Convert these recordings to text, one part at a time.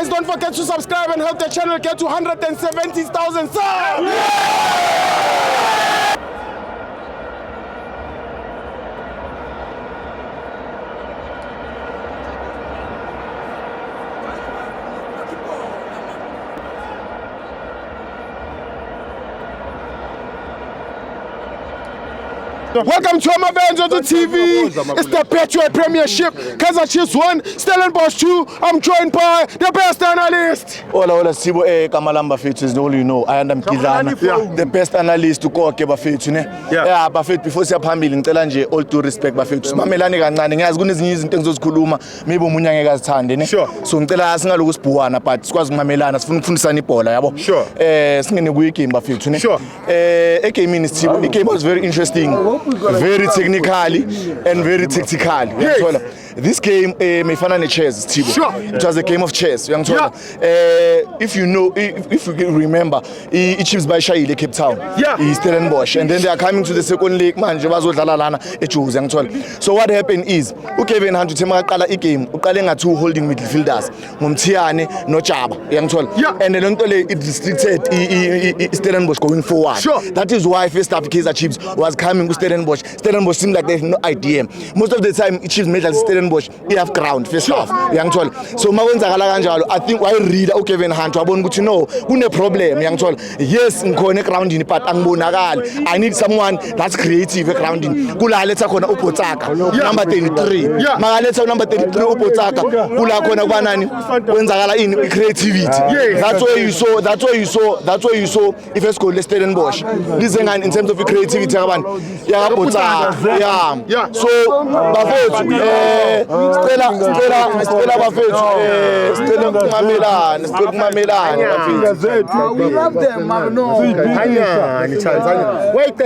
Guys, don't forget to subscribe and help the channel get to 170,000 subs. Welcome to Amabenzo TV. It's the Betway Premiership. Kaizer Chiefs 1, Stellenbosch 2. I'm joined by the best analyst. Hola Sibo Kamalamba Fethu is all you know. I am Mkidlana, the best analyst to go ke Bafethu ne. Yeah, Bafethu before siyaphambili ngicela nje all due respect Bafethu. Simamelane kancane ngiyazi kunezinye izinto engizozikhuluma maybe umunye angeke azithande ne. So ngicela singaloku sibhuwana but sikwazi ukumamelana sifuna ukufundisana ibhola yabo. Singene kuyi game Bafethu ne. Game is the game was very interesting. Very technically and very tactically. This game may find a chess, Tibo. It was a game of chess. If you know, if you remember, it Chiefs by Shaile Cape Town. He's Stellenbosch, and then they are coming to the second league. Man, so what happened is, Kevin had to take a game. Ukalenga two holding midfielders, Mumtiane, no Chaba. And then it restricted Stellenbosch going forward. That is why first half Kaizer Chiefs was coming with Stellenbosch. Stellenbosch seemed like they have no idea. Most of the time, Chiefs made Stellenbosch have ground first half. So I think why read Kevin Hunt to know no problem. Yes, ground in but I need someone that's creative grounding. Kula let's kona Upotaka number 33. Magaleta number 33 Upotaka. Kula kona banani wenzakala in creativity. That's why you saw if it's called Stellenbosch. This in terms of creativity so Bafethu Stella Bafethu Stella Kumamelane We love them, no. Wait,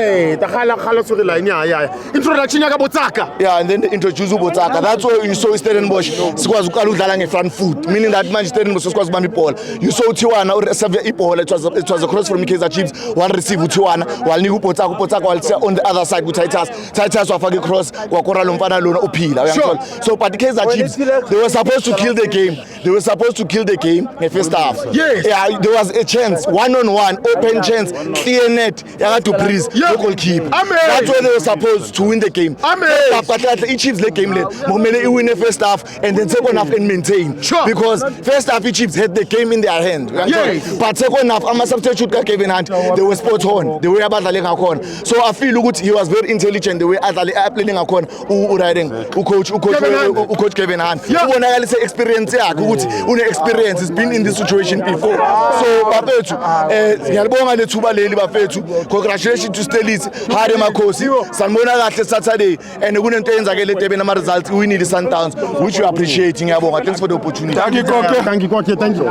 introduction ya Botaka. Yeah, and then they introduce Botaka. That's why you saw Stellenbosch sikwazi ukudlala nge-front foot, meaning that man Stellenbosch sikwazi kubamba ibhola. You saw Tiwana receive ibhola. It was a cross from Kaizer Chiefs. One receive Tiwana, while Niku Botaka while on the other side with Titus wafake cross wakora lomfana lona uphila. So but Kaizer Chiefs, they were supposed to kill the game. They were supposed to kill the game in the first half. Yeah, there was a chance, one-on-one, open chance, clear net, to breeze, local keep. That's where they were supposed to win the game. But each Chiefs the game late. Momele win the first half and then second half and maintain. Because first half Chiefs had the game in their hand. But second half, I'm a substitute Kevin Hunt. They were spot on. They were about the so I feel good. He was very intelligent. The way playing a con, coach Kevin Hunt. Experience experience has been in this situation before. So Bafethu, congratulations to Stellis, Hare Makosi, Sanmona Saturday, and the results we need the Sundowns, which we are appreciating. Thanks for the opportunity. Thank you.